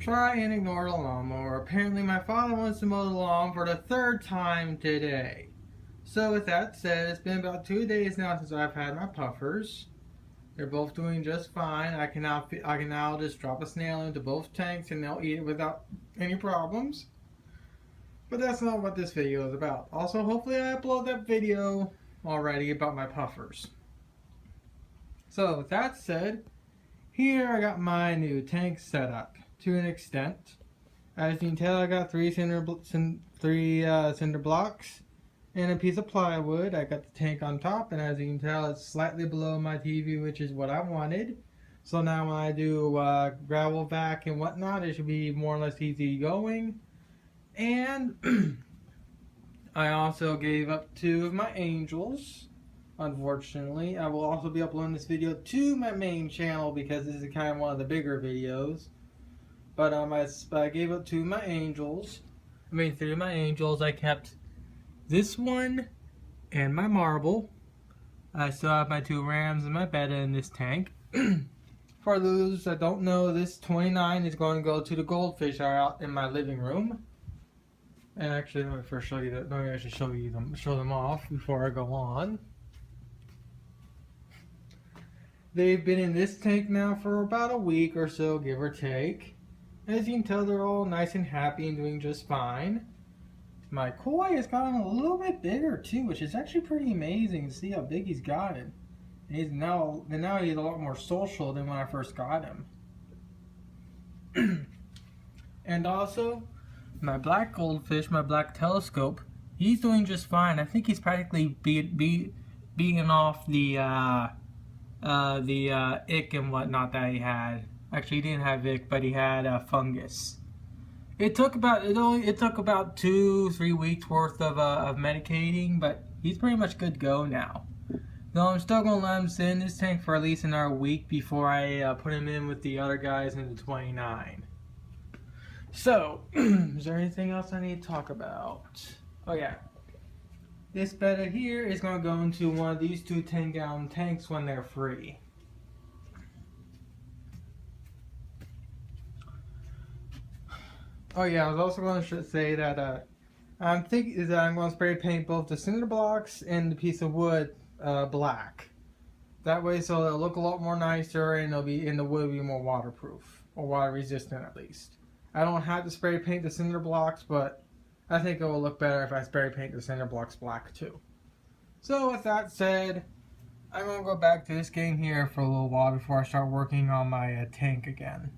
Try and ignore the lawnmower. Apparently my father wants to mow the lawn for the third time today. So with that said, it's been about 2 days now since I've had my puffers. They're both doing just fine. I can now just drop a snail into both tanks and they'll eat it without any problems. But that's not what this video is about. Also, hopefully I upload that video already about my puffers. So with that said, here I got my new tank set up to an extent. As you can tell, I got three cinder blocks and a piece of plywood. I got the tank on top, and as you can tell, it's slightly below my TV, which is what I wanted. So now when I do gravel vac and whatnot, it should be more or less easy going. And I also gave up 2 of my angels. Unfortunately, I will also be uploading this video to my main channel because this is kind of one of the bigger videos. But I gave up 2 of my angels. 3 of my angels. I kept this one and my marble. I still have my 2 rams and my betta in this tank. For those that don't know, this 29 is going to go to the goldfish out in my living room. And actually, let me first show you that. Let me actually show them off before I go on. They've been in this tank now for about a week or so, give or take. As you can tell, they're all nice and happy and doing just fine. My koi has gotten a little bit bigger too, which is actually pretty amazing to see how big he's gotten. And he's now he's a lot more social than when I first got him. And also, my black goldfish, my black telescope, he's doing just fine. I think he's practically beating off the ick and whatnot that he had. Actually, he didn't have ick, but he had fungus. It took about 2-3 weeks worth of medicating, but he's pretty much good to go now. Though I'm still gonna let him sit in this tank for at least another week before I put him in with the other guys in the 29. So, is there anything else I need to talk about? Oh yeah. This betta here is going to go into one of these 2 10-gallon tanks when they're free. Oh yeah, I was also going to say that I'm thinking that I'm going to spray paint both the cinder blocks and the piece of wood black. That way, so it'll look a lot more nicer, and the wood will be more waterproof, or water resistant at least. I don't have to spray paint the cinder blocks, but I think it will look better if I spray paint the cinder blocks black too. So with that said, I'm going to go back to this game here for a little while before I start working on my tank again.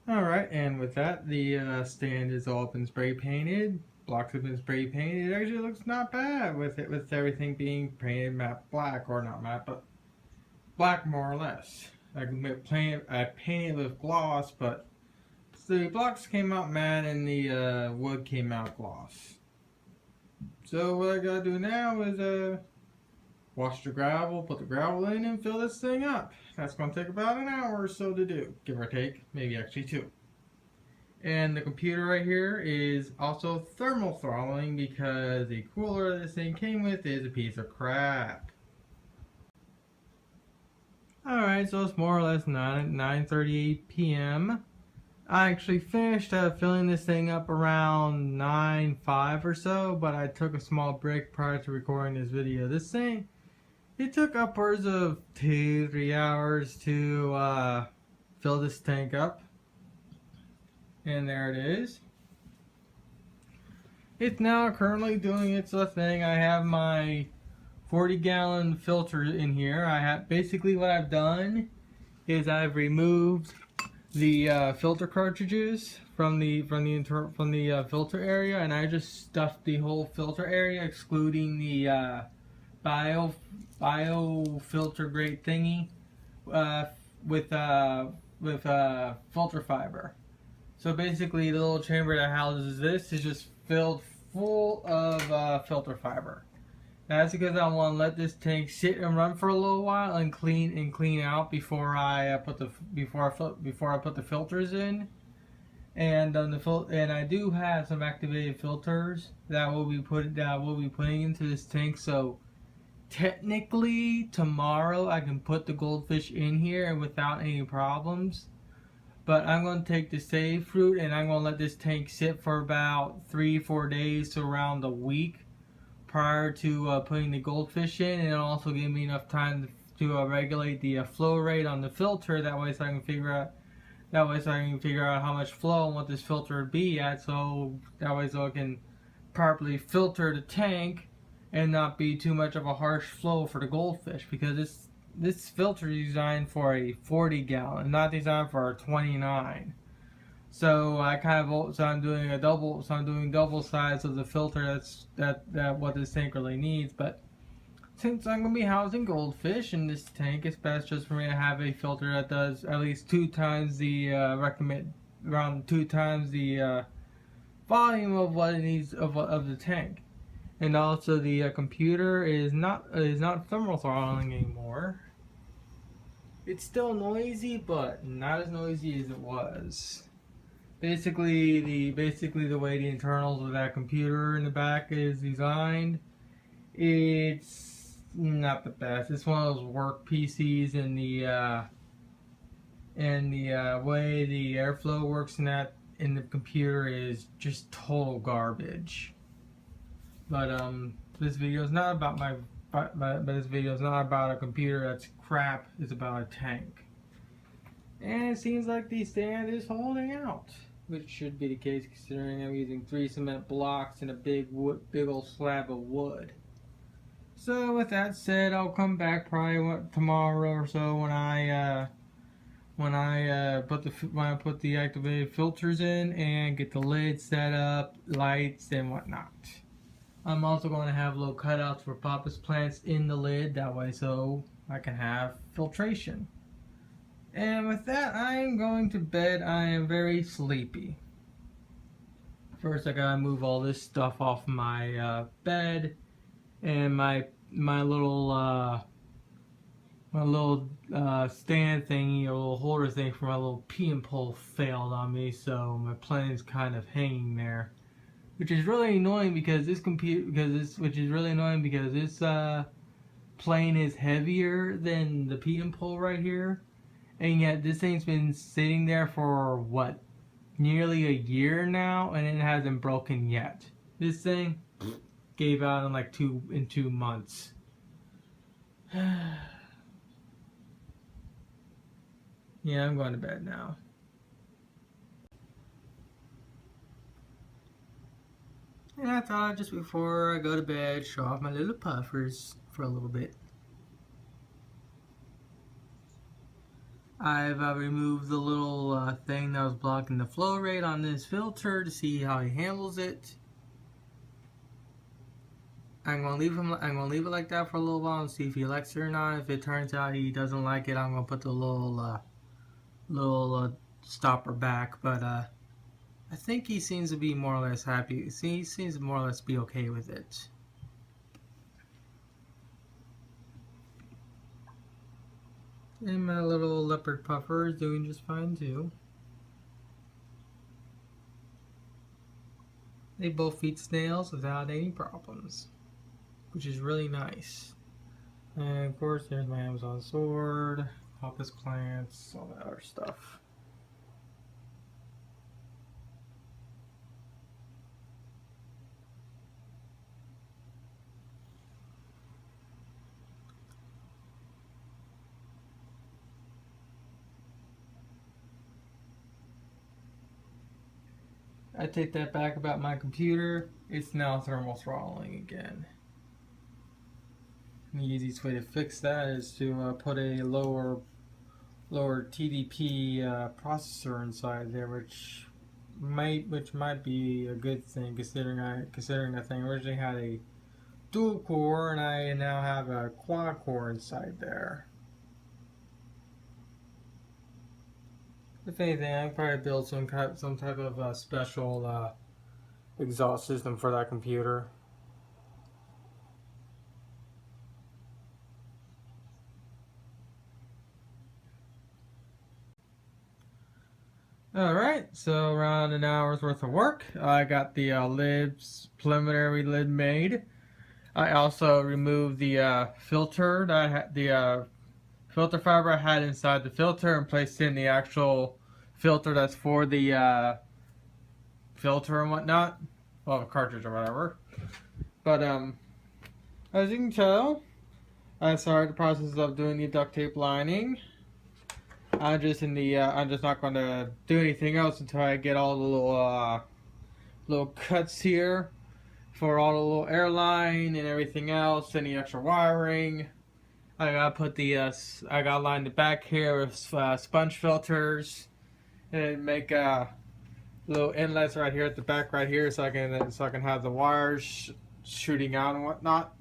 Alright, and with that, the stand is all been spray painted. Blocks have been spray painted. It actually looks not bad with everything being painted matte black, or not matte, but black more or less. I painted with gloss, but the blocks came out matte and the wood came out gloss. So what I gotta do now is wash the gravel, put the gravel in, and fill this thing up. That's gonna take about an hour or so to do, give or take, maybe actually 2. And the computer right here is also thermal throttling because the cooler this thing came with is a piece of crap. Alright, so it's more or less 9:38 p.m. I actually finished filling this thing up around 9:05 or so, but I took a small break prior to recording this video. This thing, it took upwards of 2-3 hours to fill this tank up. And there it is. It's now currently doing its thing. I have my 40-gallon filter in here. Basically what I've done is I've removed the filter cartridges from the filter area, and I just stuffed the whole filter area, excluding the bio filter grade thingy with filter fiber. So basically, the little chamber that houses this is just filled full of filter fiber. That's because I want to let this tank sit and run for a little while and clean out before I put the filters in. And I do have some activated filters that will be putting into this tank. So technically tomorrow I can put the goldfish in here without any problems. But I'm going to take the save fruit and I'm going to let this tank sit for about 3-4 days to around a week prior to putting the goldfish in, and it'll also give me enough time to regulate the flow rate on the filter. That way, so I can figure out how much flow and what this filter would be at. So that way, so I can properly filter the tank and not be too much of a harsh flow for the goldfish, because this filter is designed for a 40 gallon, not designed for a 29. So I'm doing double size of the filter. That's what this tank really needs. But since I'm gonna be housing goldfish in this tank, it's best just for me to have a filter that does at least 2 times the around 2 times the volume of what it needs of the tank. And also the computer is not thermal throttling anymore. It's still noisy, but not as noisy as it was. Basically the way the internals of that computer in the back is designed, it's not the best. It's one of those work PCs, and the way the airflow works in the computer is just total garbage. But this video is not about this video is not about a computer that's crap. It's about a tank. And it seems like the stand is holding out, which should be the case considering I'm using 3 cement blocks and a big old slab of wood. So with that said, I'll come back probably tomorrow or so when I put the activated filters in and get the lid set up, lights and whatnot. I'm also going to have little cutouts for Papa's plants in the lid, that way so I can have filtration. And with that, I am going to bed. I am very sleepy. First, I gotta move all this stuff off my bed, and my little stand thingy, or little holder thing for my little pee and pole failed on me, so my plane is kind of hanging there, which is really annoying because this plane is heavier than the pee and pole right here. And yet this thing's been sitting there for what, nearly a year now, and it hasn't broken yet. This thing gave out in 2 months. Yeah, I'm going to bed now. And I thought just before I go to bed, show off my little puffers for a little bit. I've removed the little thing that was blocking the flow rate on this filter to see how he handles it. I'm gonna leave it like that for a little while and see if he likes it or not. If it turns out he doesn't like it, I'm gonna put the little stopper back. But I think he seems to be more or less happy. He seems to more or less be okay with it. And my little leopard puffer is doing just fine too. They both eat snails without any problems, which is really nice. And of course there's my Amazon sword, Papa's plants, all that other stuff. I take that back about my computer. It's now thermal throttling again. The easiest way to fix that is to put a lower TDP processor inside there, which might be a good thing considering that thing originally had a dual core and I now have a quad core inside there. If anything, I can probably build some type of special exhaust system for that computer. Alright, so around an hour's worth of work. I got the preliminary lid made. I also removed the filter that the filter fiber I had inside the filter and placed in the actual filter that's for the filter and whatnot. Well, the cartridge or whatever. But as you can tell, I started the process of doing the duct tape lining. I'm just not going to do anything else until I get all the little cuts here for all the little airline and everything else. Any extra wiring. I gotta put I gotta line the back here with sponge filters and make little inlets right here at the back right here, so I can have the wires shooting out and whatnot.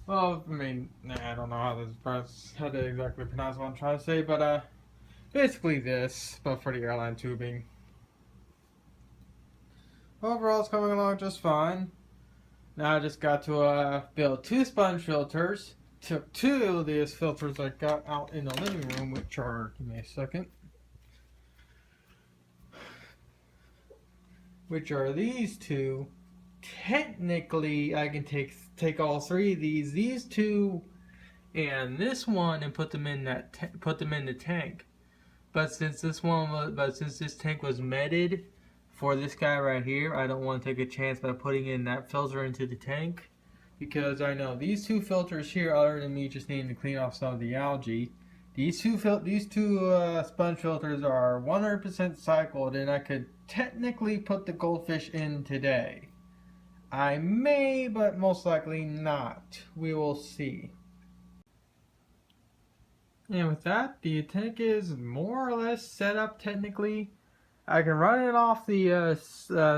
Well, I mean, I don't know how to exactly pronounce what I'm trying to say, but basically this, but for the airline tubing. Overall, it's coming along just fine. Now I just got to build 2 sponge filters. Took 2 of these filters I got out in the living room, which are, give me a second, which are these 2. Technically, I can take all 3 of these 2, and this one, and put them in the tank. But since this tank was meted for this guy right here, I don't want to take a chance by putting in that filter into the tank, because I know these 2 filters here, other than me just needing to clean off some of the algae, these two sponge filters are 100% cycled, and I could technically put the goldfish in today. I may, but most likely not. We will see. And with that, the tank is more or less set up technically. I can run it off the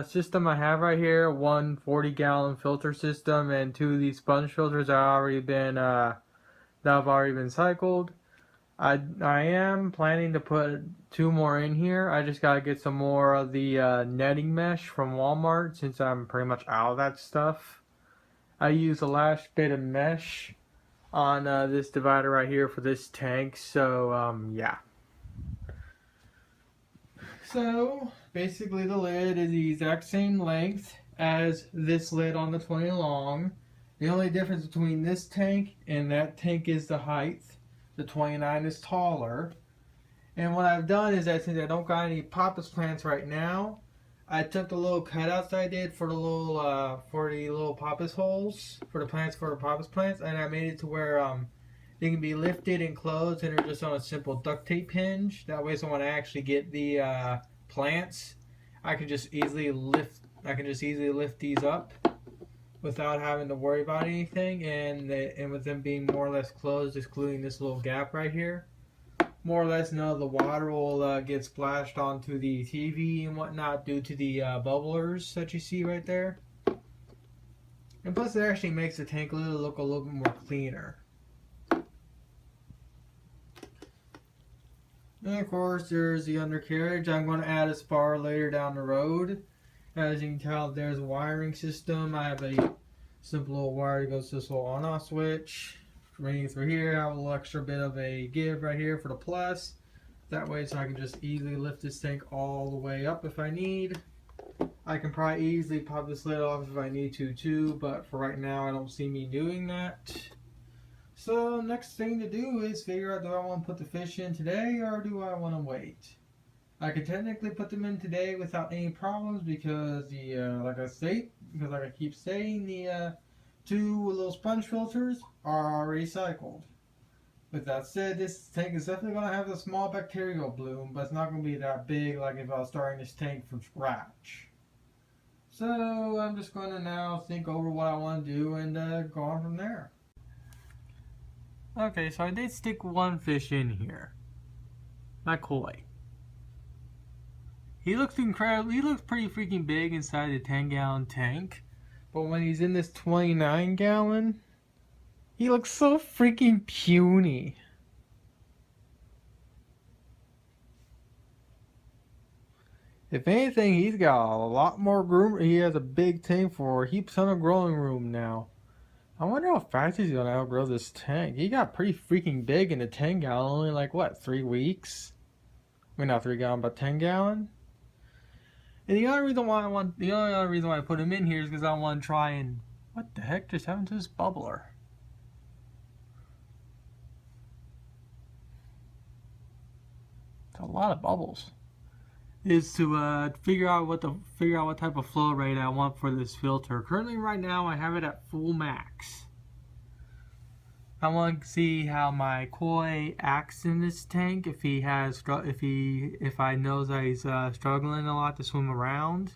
system I have right here, one 40-gallon filter system, and 2 of these sponge filters that have already been cycled. I am planning to put 2 more in here. I just gotta get some more of the netting mesh from Walmart, since I'm pretty much out of that stuff. I used the last bit of mesh on this divider right here for this tank, so yeah. So basically the lid is the exact same length as this lid on the 20 long. The only difference between this tank and that tank is the height. The 29 is taller. And what I've done is that since I don't got any poppus plants right now, I took the little cutouts I did for the little poppus holes for the poppus plants, and I made it to where they can be lifted and closed, and they're just on a simple duct tape hinge. That way, so when I actually get the plants, I can just easily lift these up without having to worry about anything. And with them being more or less closed, excluding this little gap right here, more or less, none of the water will get splashed onto the TV and whatnot due to the bubblers that you see right there. And plus, it actually makes the tank look a little bit more cleaner. And of course, there's the undercarriage. I'm going to add a spar later down the road. As you can tell, there's a wiring system. I have a simple little wire that goes to this little on-off switch. Running through here, I have a little extra bit of a give right here for the plus. That way, so I can just easily lift this tank all the way up if I need. I can probably easily pop this lid off if I need to too, but for right now, I don't see me doing that. So next thing to do is figure out, do I want to put the fish in today or do I want to wait? I could technically put them in today without any problems because like I keep saying, the 2 little sponge filters are already cycled. With that said, this tank is definitely going to have a small bacterial bloom, but it's not going to be that big like if I was starting this tank from scratch. So I'm just going to now think over what I want to do and go on from there. Okay, so I did stick 1 fish in here. Not koi. He looks incredible. He looks pretty freaking big inside the 10-gallon tank. But when he's in this 29-gallon, he looks so freaking puny. If anything, he's got a lot more room. He has a big tank for a heap ton of growing room now. I wonder how fast he's going to outgrow this tank. He got pretty freaking big in the 10-gallon, only like, what, 3 weeks? I mean, not 3-gallon, but 10-gallon? And the only other reason why I put him in here is because I want to try and... What the heck just happened to this bubbler? a lot of bubbles. Is to figure out what type of flow rate I want for this filter. Currently, right now, I have it at full max. I want to see how my koi acts in this tank. If I know that he's struggling a lot to swim around,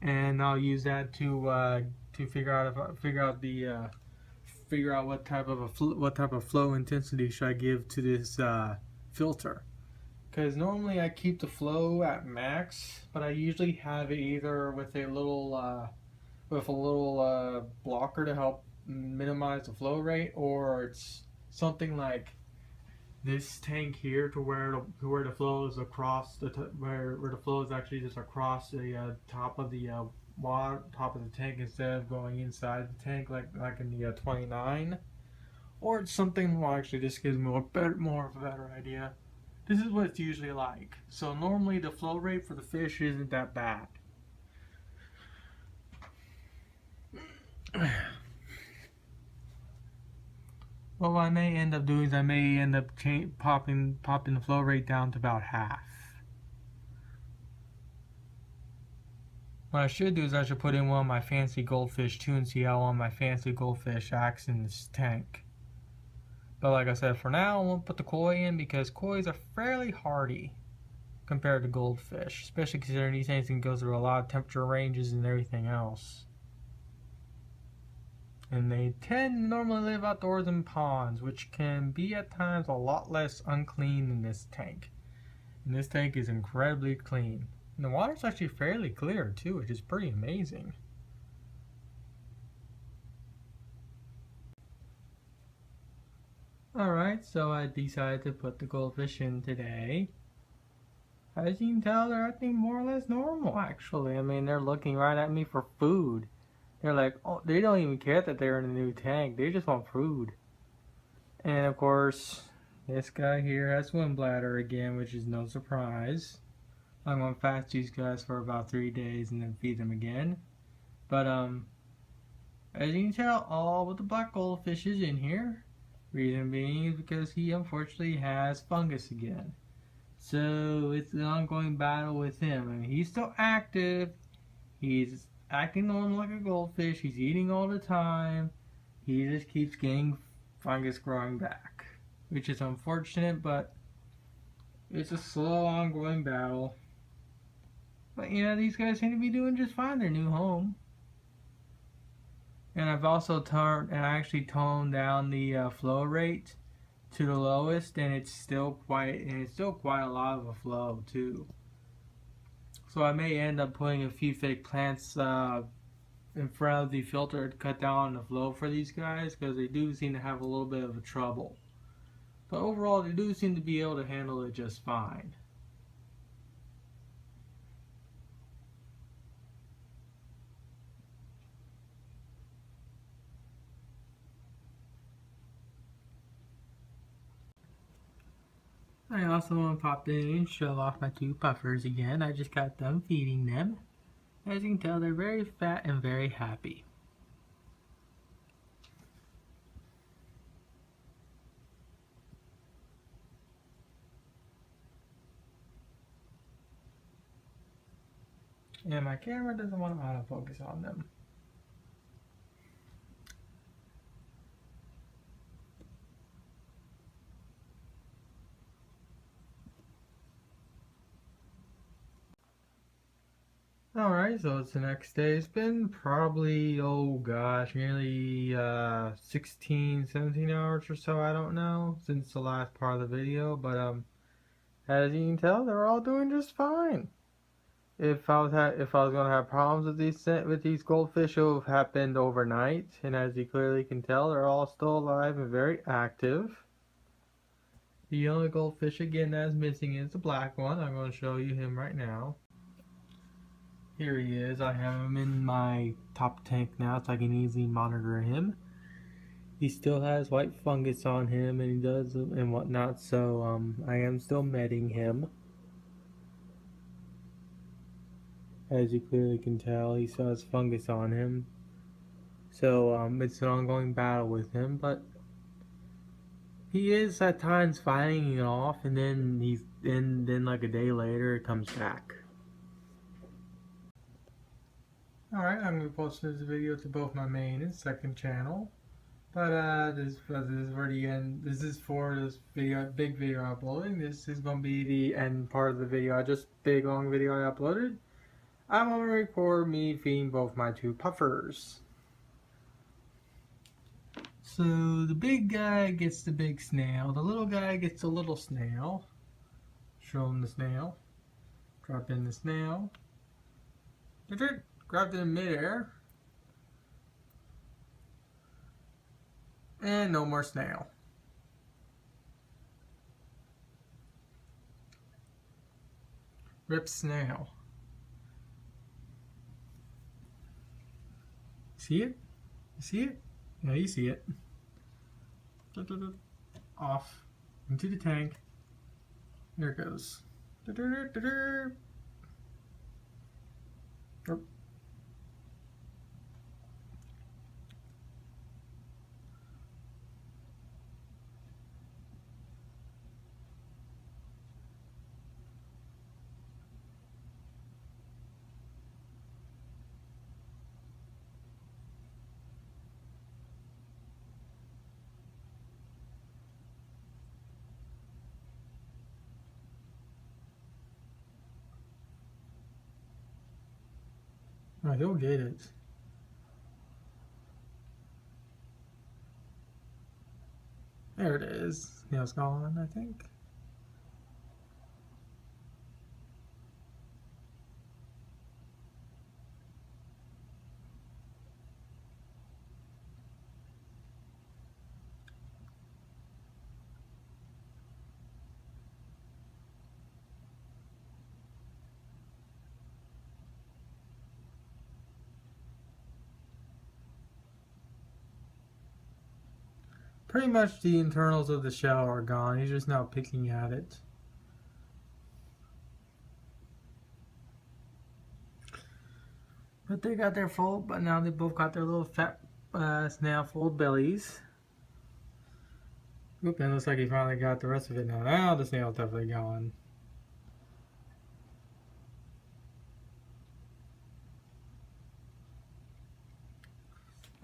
and I'll use that to figure out what type of flow intensity should I give to this filter. Because normally I keep the flow at max, but I usually have it either with a little blocker to help minimize the flow rate, or it's something like this tank here to where the flow is across where the flow is actually just across the top of the tank instead of going inside the tank like in the 29, or it's something. Well, actually, this gives me more of a better idea. This is what it's usually like. So normally the flow rate for the fish isn't that bad. What I may end up doing is I may end up popping the flow rate down to about half. What I should do is I should put in one of my fancy goldfish too and see how one of my fancy goldfish acts in this tank. But like I said, for now I won't put the koi in because kois are fairly hardy compared to goldfish, especially considering these things can go through a lot of temperature ranges and everything else. And they tend to normally live outdoors in ponds, which can be at times a lot less unclean than this tank. And this tank is incredibly clean. And the water's actually fairly clear too, which is pretty amazing. Alright, so I decided to put the goldfish in today. As you can tell, they're acting more or less normal, actually. I mean, they're looking right at me for food. They're like, oh, they don't even care that they're in a new tank. They just want food. And of course, this guy here has swim bladder again, which is no surprise. I'm going to fast these guys for about 3 days and then feed them again. But, as you can tell, all with the black goldfish is in here. Reason being is because he unfortunately has fungus again. So it's an ongoing battle with him. I mean, he's still active. He's acting normal like a goldfish. He's eating all the time. He just keeps getting fungus growing back, which is unfortunate, but it's a slow ongoing battle. But you know, these guys seem to be doing just fine. Their new home. And I've also actually toned down the flow rate to the lowest, and it's still quite a lot of a flow too. So I may end up putting a few fake plants in front of the filter to cut down on the flow for these guys, because they do seem to have a little bit of a trouble. But overall, they do seem to be able to handle it just fine. I also want to pop in and show off my 2 puffers again. I just got done feeding them. As you can tell, they're very fat and very happy. And my camera doesn't want to autofocus on them. Alright, so it's the next day. It's been probably, oh gosh, nearly 16, 17 hours or so, I don't know, since the last part of the video. But as you can tell, they're all doing just fine. If I was gonna have problems with these goldfish, it would have happened overnight. And as you clearly can tell, they're all still alive and very active. The only goldfish again that is missing is the black one. I'm going to show you him right now. Here he is. I have him in my top tank now so I can easily monitor him. He still has white fungus on him and he does and whatnot, so I am still medding him. As you clearly can tell, he still has fungus on him. So it's an ongoing battle with him, but He is at times fighting it off, and then like a day later it comes back. Alright, I'm going to post this video to both my main and second channel. But this is for the end. This is for this video, big video uploading. This is going to be the end part of the video. Just big long video I uploaded. I'm going to record me feeding both my two puffers. So the big guy gets the big snail. The little guy gets the little snail. Show him the snail. Drop in the snail. Grabbed it in midair. And no more snail. Rip snail. See it? You see it? Yeah, you see it. Off. Into the tank. There it goes. Oh. Oh, he'll get it. There it is. Snail's gone, I think. Pretty much the internals of the shell are gone. He's just now picking at it. But they got their full, but now they both got their little fat snail fold bellies. Oop, and it looks like he finally got the rest of it now. Now the snail's definitely gone.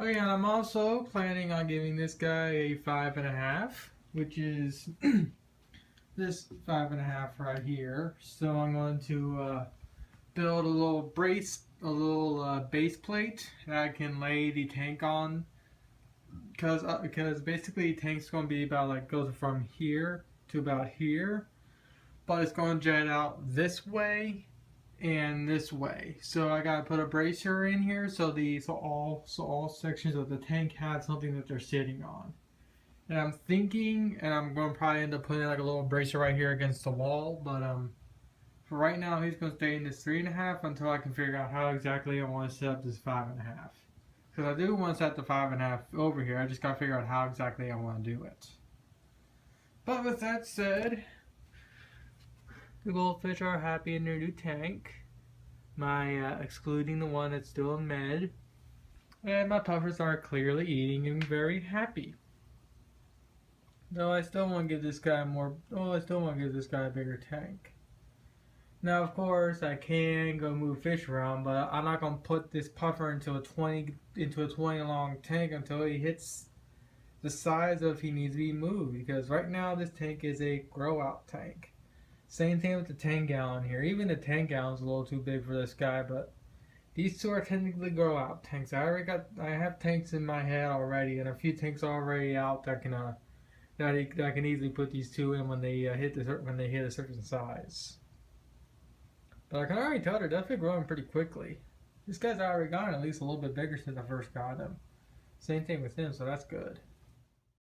Okay, and I'm also planning on giving this guy a 5.5, which is this 5.5 right here. So I'm going to build a little base plate that I can lay the tank on. Because basically the tank's going to be about like goes from here to about here, but it's going to jet out this way and this way. So I gotta put a bracer in here so all sections of the tank have something that they're sitting on. And I'm thinking, and I'm going to probably end up putting like a little bracer right here against the wall, but for right now he's going to stay in this 3.5 until I can figure out how exactly I want to set up this 5.5. Because I do want to set the 5.5 over here, I just got to figure out how exactly I want to do it. But with that said, the goldfish are happy in their new tank. Excluding the one that's still in med. And my puffers are clearly eating and very happy. Though I still want to give this guy a bigger tank. Now of course I can go move fish around, but I'm not gonna put this puffer into a 20 long tank until he hits the size of he needs to be moved, because right now this tank is a grow out tank. Same thing with the 10 gallon here. Even the 10 gallon is a little too big for this guy, but these two are technically grow out tanks. I have tanks in my head already, and a few tanks already out that can I can easily put these two in when they hit a certain size. But I can already tell they're definitely growing pretty quickly. This guy's already gotten at least a little bit bigger since I first got him. Same thing with him, so that's good.